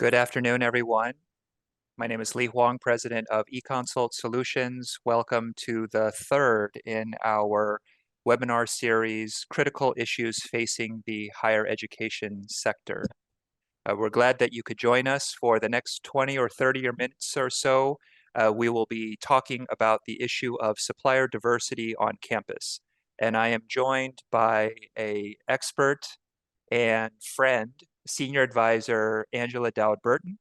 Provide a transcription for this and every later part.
Good afternoon, everyone. My name is Huang, president of Econsult Solutions. Welcome to the third in our webinar series, Critical Issues Facing the Higher Education Sector. We're glad that you could join us for the next 20 or 30 minutes or so. We will be talking about the issue of supplier diversity on campus. And I am joined by an expert and friend, Senior Advisor Angela Dowd-Burton.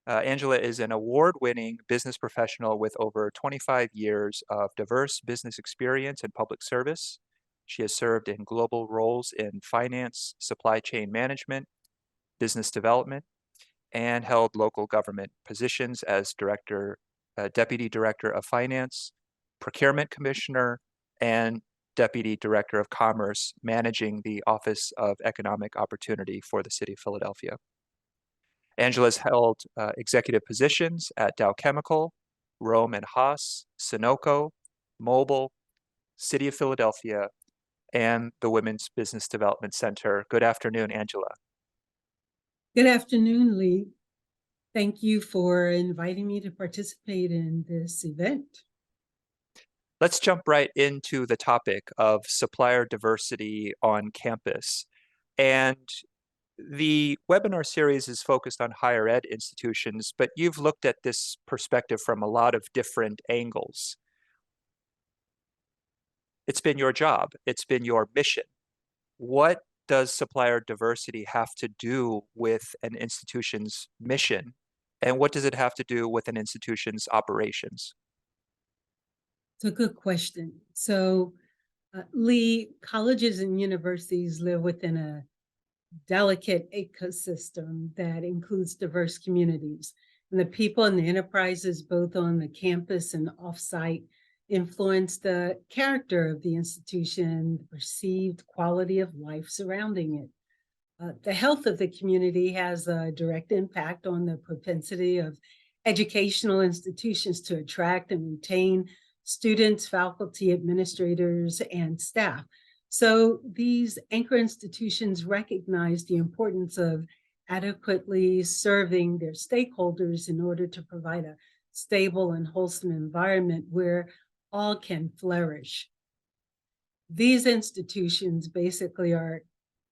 Angela is an award-winning business professional with over 25 years of diverse business experience and public service. She has served in global roles in finance, supply chain management, business development, and held local government positions as Deputy Director of Finance, Procurement Commissioner, and Deputy Director of Commerce, managing the Office of Economic Opportunity for the City of Philadelphia. Angela's held executive positions at Dow Chemical, Rome and Haas, Sunoco, Mobil, City of Philadelphia, and the Women's Business Development Center. Good afternoon, Angela. Good afternoon, Lee. Thank you for inviting me to participate in this event. Let's jump right into the topic of supplier diversity on campus. And the webinar series is focused on higher ed institutions, but you've looked at this perspective from a lot of different angles. It's been your job. It's been your mission. What does supplier diversity have to do with an institution's mission? And what does it have to do with an institution's operations? It's a good question. So, Lee, colleges and universities live within a delicate ecosystem that includes diverse communities. And the people and the enterprises, both on the campus and offsite, influence the character of the institution, the perceived quality of life surrounding it. The health of the community has a direct impact on the propensity of educational institutions to attract and retain students, faculty, administrators, and staff. So these anchor institutions recognize the importance of adequately serving their stakeholders in order to provide a stable and wholesome environment where all can flourish. These institutions basically are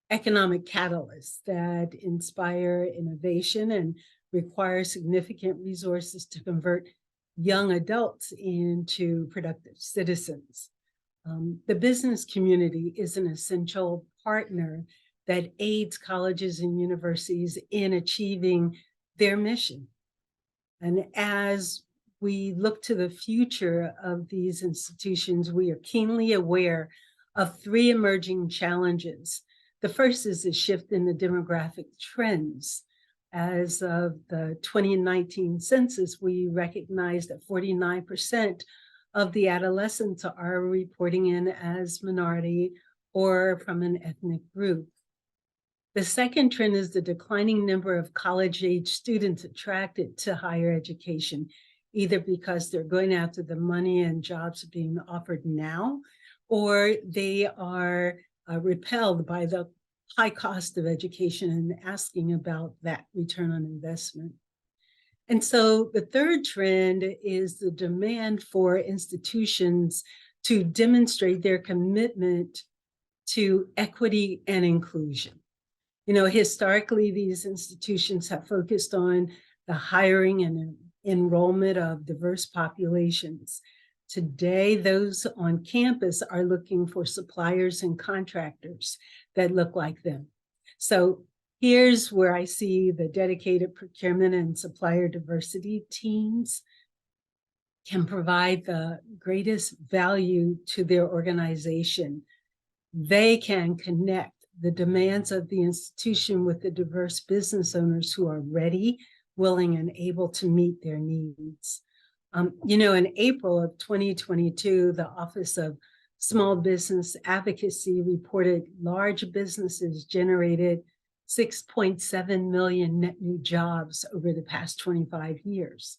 economic catalysts that inspire innovation and require significant resources to convert young adults into productive citizens. The business community is an essential partner that aids colleges and universities in achieving their mission. And as we look to the future of these institutions, we are keenly aware of three emerging challenges. The first is the shift in the demographic trends. As of the 2019 census, we recognized that 49% of the adolescents are reporting in as minority or from an ethnic group. The second trend is the declining number of college-age students attracted to higher education, either because they're going after the money and jobs being offered now, or they are repelled by the high cost of education and asking about that return on investment. And so the third trend is the demand for institutions to demonstrate their commitment to equity and inclusion. You know, historically, these institutions have focused on the hiring and enrollment of diverse populations. Today, those on campus are looking for suppliers and contractors that look like them. So here's where I see the dedicated procurement and supplier diversity teams can provide the greatest value to their organization. They can connect the demands of the institution with the diverse business owners who are ready, willing, and able to meet their needs. You know, in April of 2022, the Office of Small Business Advocacy reported large businesses generated 6.7 million net new jobs over the past 25 years.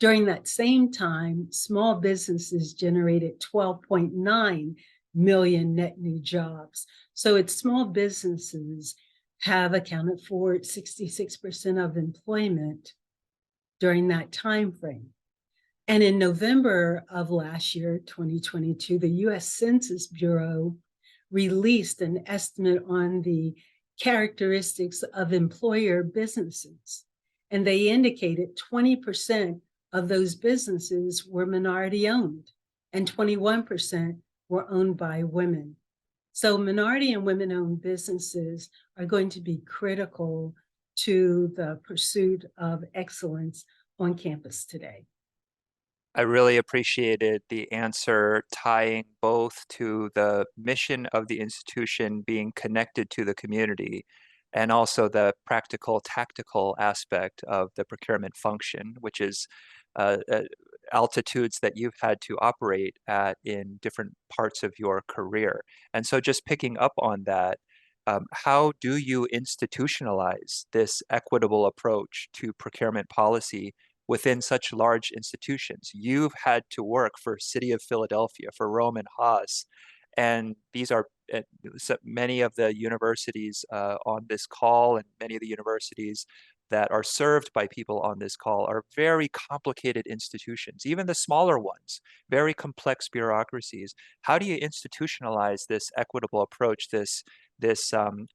During that same time, small businesses generated 12.9 million net new jobs. So it's small businesses have accounted for 66% of employment during that time frame. And in November of last year, 2022, the US Census Bureau released an estimate on the characteristics of employer businesses. And they indicated 20% of those businesses were minority owned and 21% were owned by women. So minority and women-owned businesses are going to be critical to the pursuit of excellence on campus today. I really appreciated the answer tying both to the mission of the institution being connected to the community and also the practical, tactical aspect of the procurement function, which is altitudes that you've had to operate at in different parts of your career. And so just picking up on that, how do you institutionalize this equitable approach to procurement policy within such large institutions? You've had to work for City of Philadelphia, for Rome and Haas, and these are many of the universities on this call, and many of the universities that are served by people on this call are very complicated institutions, even the smaller ones, very complex bureaucracies. How do you institutionalize this equitable approach, this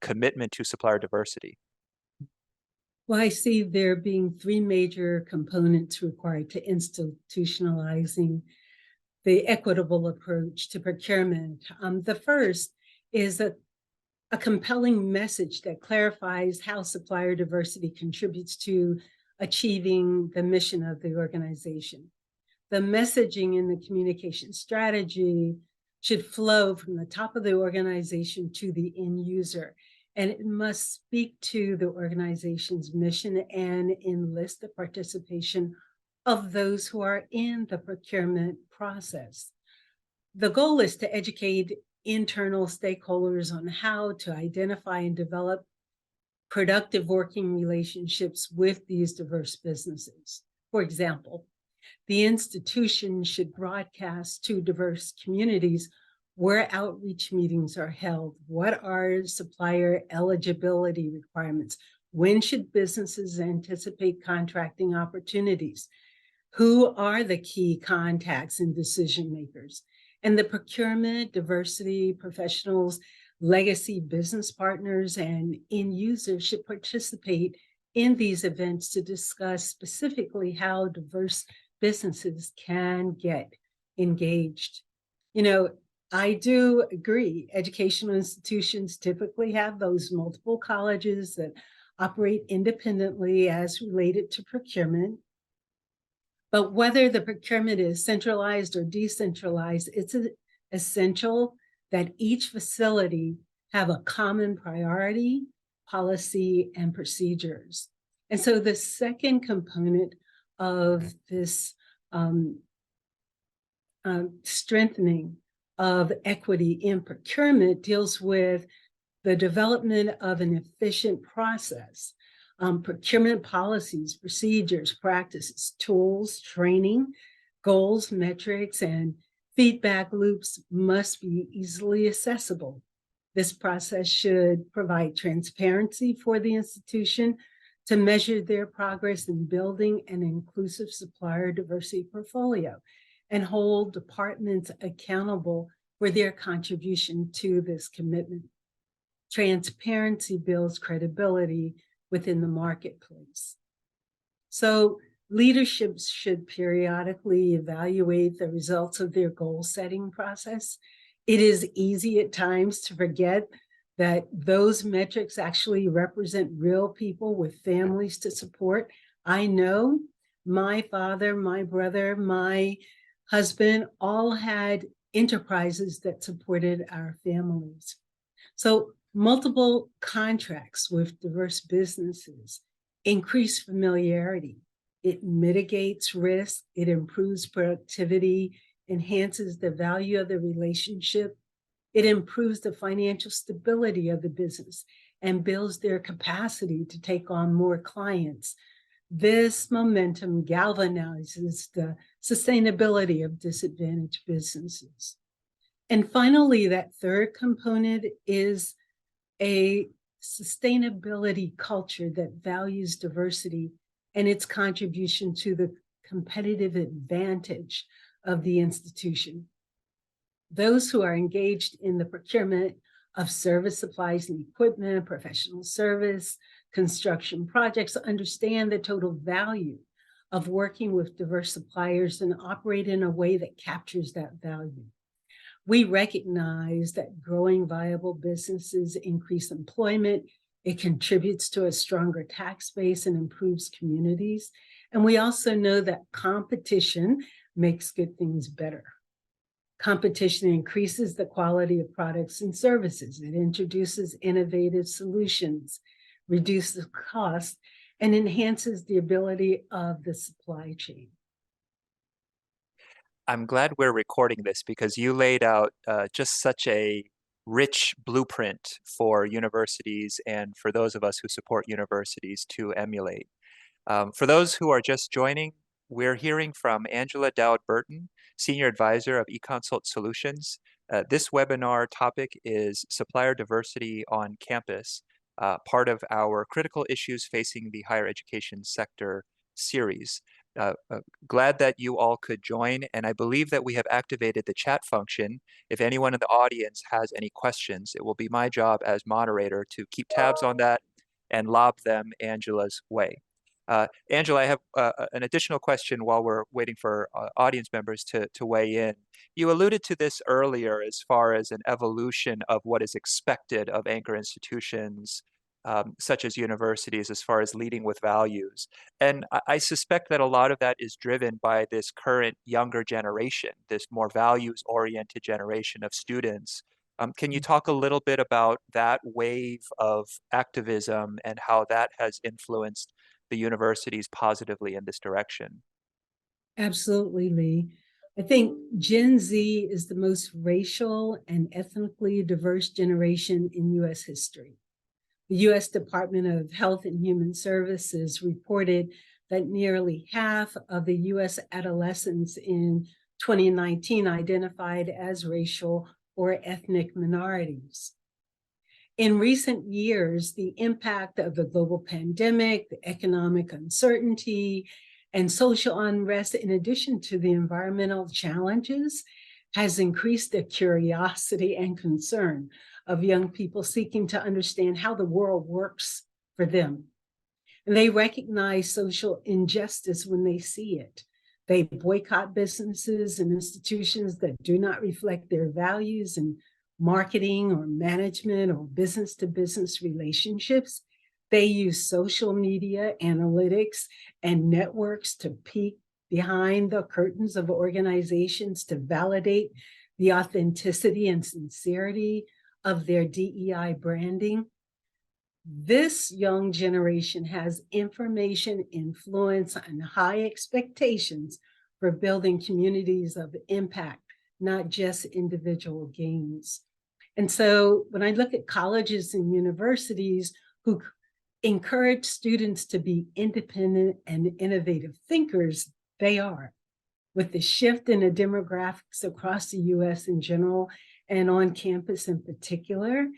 commitment to supplier diversity? Well, I see there being three major components required to institutionalizing the equitable approach to procurement. The first is a compelling message that clarifies how supplier diversity contributes to achieving the mission of the organization. The messaging in the communication strategy should flow from the top of the organization to the end user, and it must speak to the organization's mission and enlist the participation of those who are in the procurement process. The goal is to educate internal stakeholders on how to identify and develop productive working relationships with these diverse businesses. For example, the institution should broadcast to diverse communities where outreach meetings are held. What are supplier eligibility requirements? When should businesses anticipate contracting opportunities? Who are the key contacts and decision makers? And the procurement, diversity professionals, legacy business partners, and end users should participate in these events to discuss specifically how diverse businesses can get engaged. You know, I do agree, educational institutions typically have those multiple colleges that operate independently as related to procurement. But whether the procurement is centralized or decentralized, it's essential that each facility have a common priority, policy, and procedures. And so the second component of this strengthening of equity in procurement deals with the development of an efficient process. Procurement policies, procedures, practices, tools, training, goals, metrics, and feedback loops must be easily accessible. This process should provide transparency for the institution to measure their progress in building an inclusive supplier diversity portfolio and hold departments accountable for their contribution to this commitment. Transparency builds credibility within the marketplace. So leadership should periodically evaluate the results of their goal setting process. It is easy at times to forget that those metrics actually represent real people with families to support. I know my father, my brother, my husband all had enterprises that supported our families. So multiple contracts with diverse businesses increase familiarity. It mitigates risk, it improves productivity, enhances the value of the relationship. It improves the financial stability of the business and builds their capacity to take on more clients. This momentum galvanizes the sustainability of disadvantaged businesses. And finally, that third component is a sustainability culture that values diversity and its contribution to the competitive advantage of the institution. Those who are engaged in the procurement of service supplies and equipment, professional service, construction projects understand the total value of working with diverse suppliers and operate in a way that captures that value. We recognize that growing viable businesses increase employment, it contributes to a stronger tax base and improves communities. And we also know that competition makes good things better. Competition increases the quality of products and services. It introduces innovative solutions, reduces cost, and enhances the ability of the supply chain. I'm glad we're recording this because you laid out just such a rich blueprint for universities and for those of us who support universities to emulate. For those who are just joining, we're hearing from Angela Dowd-Burton, Senior Advisor of Econsult Solutions. This webinar topic is supplier diversity on campus, part of our critical issues facing the higher education sector series. Glad that you all could join, and I believe that we have activated the chat function. If anyone in the audience has any questions, it will be my job as moderator to keep tabs on that and lob them Angela's way. Angela, I have an additional question while we're waiting for audience members to weigh in. You alluded to this earlier as far as an evolution of what is expected of anchor institutions, such as universities, as far as leading with values. And I suspect that a lot of that is driven by this current younger generation, this more values-oriented generation of students. Can you talk a little bit about that wave of activism and how that has influenced the universities positively in this direction? Absolutely, Lee. I think Gen Z is the most racial and ethnically diverse generation in US history. The US Department of Health and Human Services reported that nearly half of the US adolescents in 2019 identified as racial or ethnic minorities. In recent years, the impact of the global pandemic, the economic uncertainty, and social unrest, in addition to the environmental challenges, has increased the curiosity and concern of young people seeking to understand how the world works for them. And they recognize social injustice when they see it. They boycott businesses and institutions that do not reflect their values and marketing or management or business-to-business relationships. They use social media, analytics, and networks to peek behind the curtains of organizations to validate the authenticity and sincerity of their DEI branding. This young generation has information, influence, and high expectations for building communities of impact, not just individual gains. And so when I look at colleges and universities who encourage students to be independent and innovative thinkers, they are. With the shift in the demographics across the US in general and on campus in particular,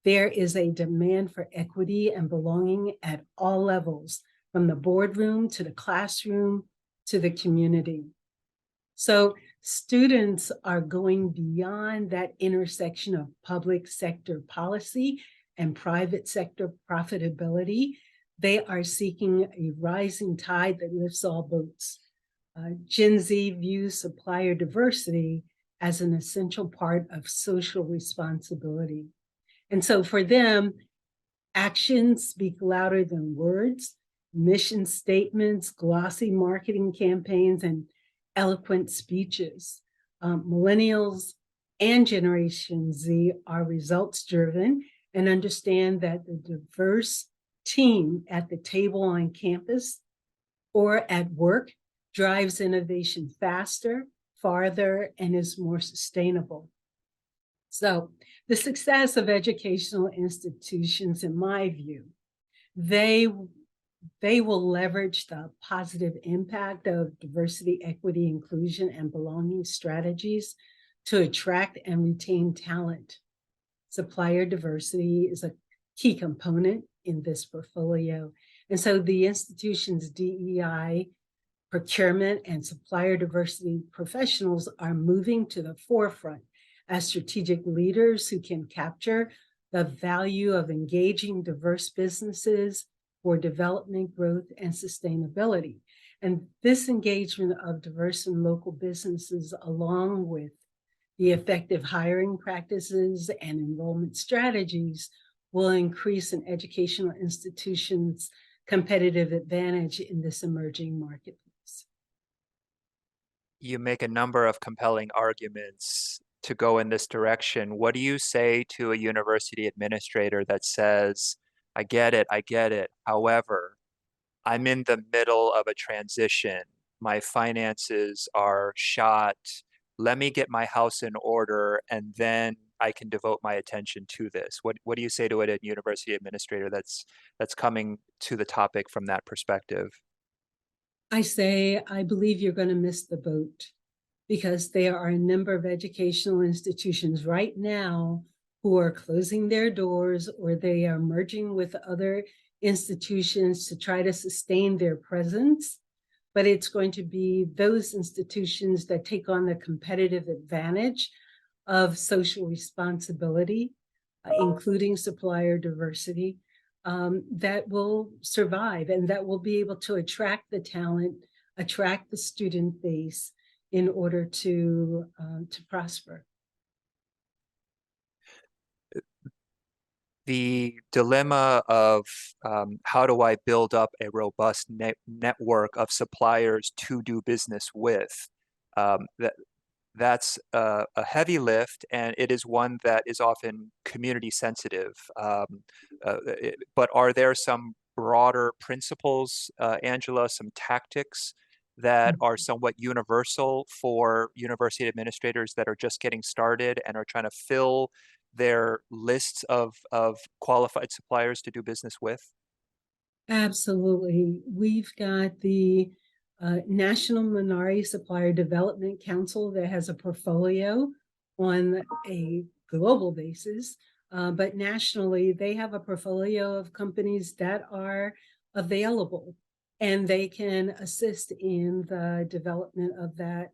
there is a demand for equity and belonging at all levels, from the boardroom to the classroom to the community. So students are going beyond that intersection of public sector policy and private sector profitability. They are seeking a rising tide that lifts all boats. Gen Z views supplier diversity as an essential part of social responsibility. And so for them, actions speak louder than words. Mission statements, glossy marketing campaigns, and eloquent speeches. Millennials and Generation Z are results-driven and understand that the diverse team at the table on campus or at work drives innovation faster, farther, and is more sustainable. So the success of educational institutions, in my view, they will leverage the positive impact of diversity, equity, inclusion, and belonging strategies to attract and retain talent. Supplier diversity is a key component in this portfolio. And so the institution's DEI, procurement, and supplier diversity professionals are moving to the forefront as strategic leaders who can capture the value of engaging diverse businesses for development, growth, and sustainability. And this engagement of diverse and local businesses, along with the effective hiring practices and enrollment strategies, will increase an educational institution's competitive advantage in this emerging marketplace. You make a number of compelling arguments to go in this direction. What do you say to a university administrator that says, I get it. However, I'm in the middle of a transition. My finances are shot. Let me get my house in order, and then I can devote my attention to this. What do you say to a university administrator that's coming to the topic from that perspective? I say, I believe you're going to miss the boat, because there are a number of educational institutions right now who are closing their doors, or they are merging with other institutions to try to sustain their presence. But it's going to be those institutions that take on the competitive advantage of social responsibility, including supplier diversity, that will survive and that will be able to attract the talent, attract the student base in order to prosper. The dilemma of how do I build up a robust network of suppliers to do business with? That's a heavy lift, and it is one that is often community sensitive. But are there some broader principles, Angela, some tactics that are somewhat universal for university administrators that are just getting started and are trying to fill their lists of qualified suppliers to do business with? Absolutely. We've got the National Minority Supplier Development Council that has a portfolio on a global basis, but nationally, they have a portfolio of companies that are available, and they can assist in the development of that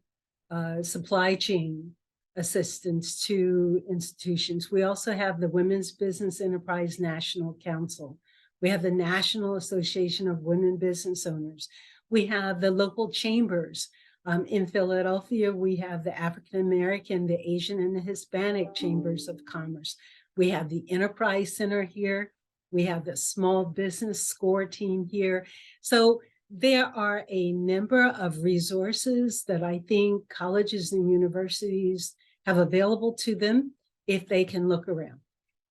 supply chain assistance to institutions. We also have the Women's Business Enterprise National Council. We have the National Association of Women Business Owners. We have the local chambers. In Philadelphia, we have the African American, the Asian, and the Hispanic Chambers of Commerce. We have the Enterprise Center here. We have the Small Business Score team here. So there are a number of resources that I think colleges and universities have available to them if they can look around.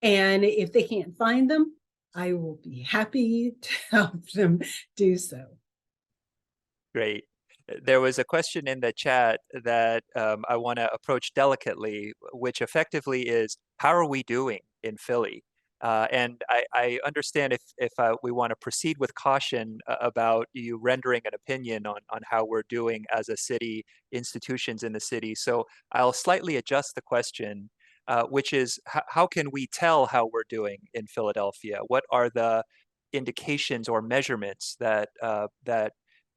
And if they can't find them, I will be happy to help them do so. Great. There was a question in the chat that I want to approach delicately, which effectively is, how are we doing in Philly? And I understand if we want to proceed with caution about you rendering an opinion on how we're doing as a city, institutions in the city. So I'll slightly adjust the question, which is, how can we tell how we're doing in Philadelphia? What are the indications or measurements that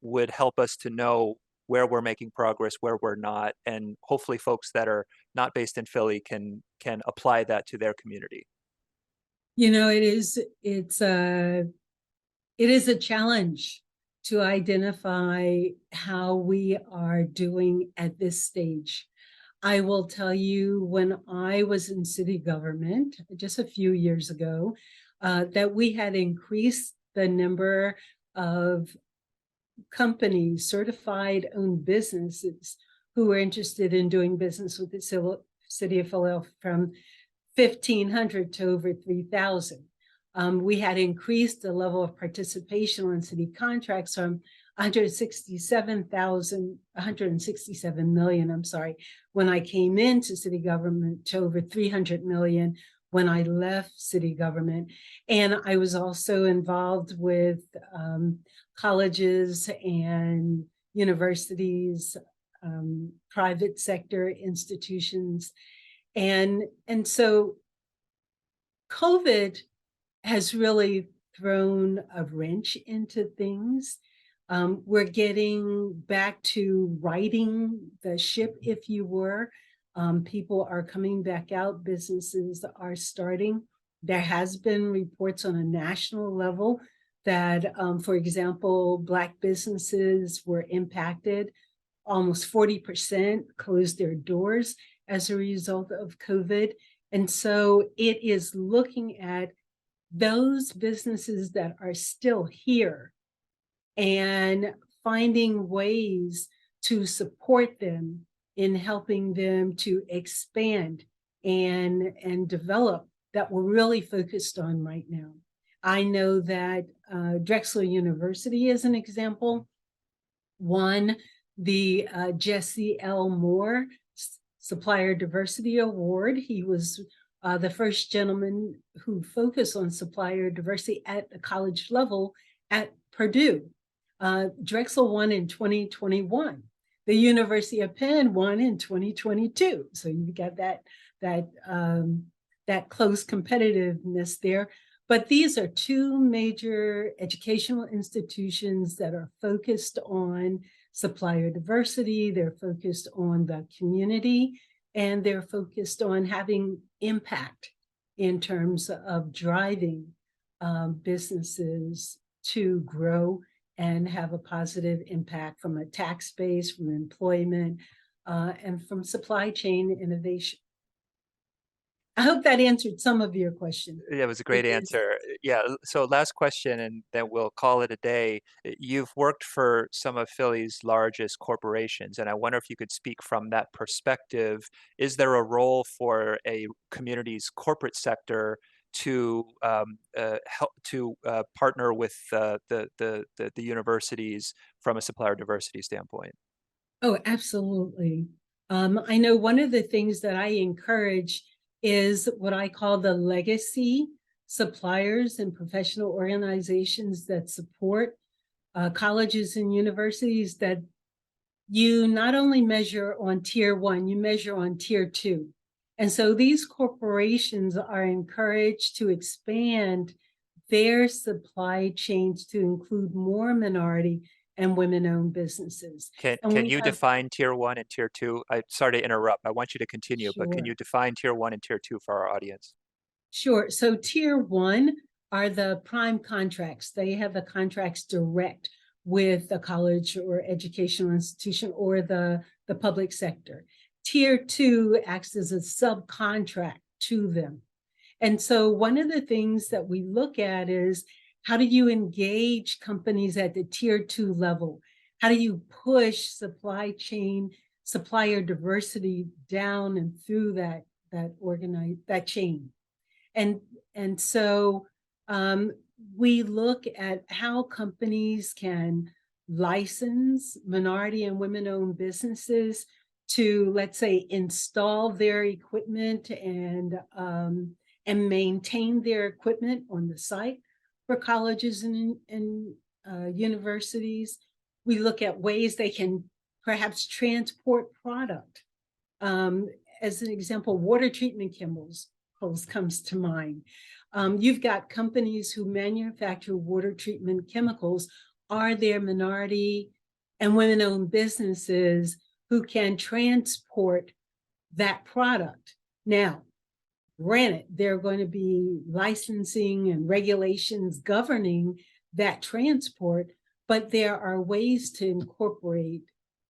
would help us to know where we're making progress, where we're not, and hopefully folks that are not based in Philly can apply that to their community? You know, it is a challenge to identify how we are doing at this stage. I will tell you, when I was in city government just a few years ago, that we had increased the number of companies, certified owned businesses who were interested in doing business with the city of Philadelphia from 1,500 to over 3,000. We had increased the level of participation on city contracts from 167 million, I'm sorry, when I came into city government, to over 300 million when I left city government. And I was also involved with colleges and universities, private sector institutions. And so COVID has really thrown a wrench into things. We're getting back to righting the ship, if you were. People are coming back out, businesses are starting. There has been reports on a national level that, for example, Black businesses were impacted. Almost 40% closed their doors as a result of COVID. And so it is looking at those businesses that are still here and finding ways to support them in helping them to expand and develop, that we're really focused on right now. I know that Drexel University is an example, won the Jesse L. Moore Supplier Diversity Award. He was the first gentleman who focused on supplier diversity at the college level at Purdue. Drexel won in 2021. The University of Penn won in 2022. So you've got that close competitiveness there. But these are two major educational institutions that are focused on supplier diversity. They're focused on the community, and they're focused on having impact in terms of driving businesses to grow and have a positive impact from a tax base, from employment, and from supply chain innovation. I hope that answered some of your question. That was a great answer. Yeah, so last question, and then we'll call it a day. You've worked for some of Philly's largest corporations, and I wonder if you could speak from that perspective. Is there a role for a community's corporate sector to help to partner with the universities from a supplier diversity standpoint? Oh, absolutely. I know one of the things that I encourage is what I call the legacy suppliers and professional organizations that support colleges and universities, that you not only measure on tier one, you measure on tier two. And so these corporations are encouraged to expand their supply chains to include more minority and women-owned businesses. And Can we you have, define tier one and tier two? I sorry to interrupt. I want you to continue, but can you sure, define tier one and tier two for our audience? sure. So tier one are the prime contracts. They have the contracts direct with the college or educational institution or the public sector. Tier two acts as a subcontract to them. And so one of the things that we look at is, how do you engage companies at the tier two level? How do you push supply chain, supplier diversity down and through that chain? And so we look at how companies can license minority and women-owned businesses to, let's say, install their equipment and maintain their equipment on the site for colleges and universities. We look at ways they can perhaps transport product. As an example, water treatment chemicals comes to mind. You've got companies who manufacture water treatment chemicals. Are there minority and women-owned businesses who can transport that product? Now, granted, there are going to be licensing and regulations governing that transport, but there are ways to incorporate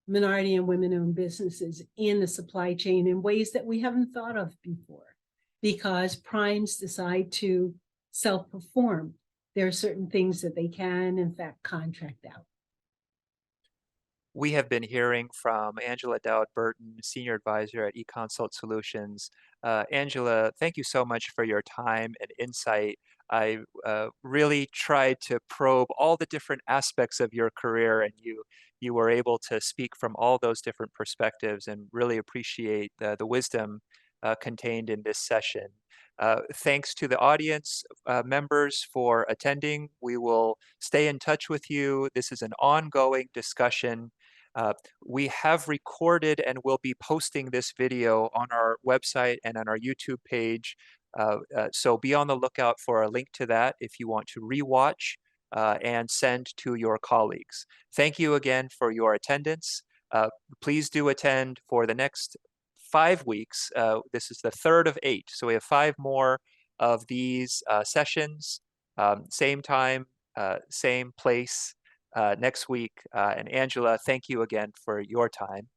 minority and women-owned businesses in the supply chain in ways that we haven't thought of before, because primes decide to self-perform. There are certain things that they can, in fact, contract out. We have been hearing from Angela Dowd-Burton, Senior Advisor at Econsult Solutions. Angela, thank you so much for your time and insight. I really tried to probe all the different aspects of your career, and you were able to speak from all those different perspectives, and really appreciate the wisdom contained in this session. Thanks to the audience members for attending. We will stay in touch with you. This is an ongoing discussion. Uh, we have recorded and will be posting this video on our website and on our YouTube page So be on the lookout for a link to that if you want to rewatch and send to your colleagues. Thank you again for your attendance. Please do attend for the next 5 weeks. This is the third of 8, so we have 5 more of these sessions, same time, same place next week. And Angela, thank you again for your time.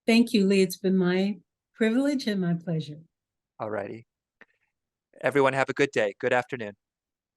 Thank you, Lee. It's been my privilege and my pleasure. Alrighty. Everyone have a good day. Good afternoon.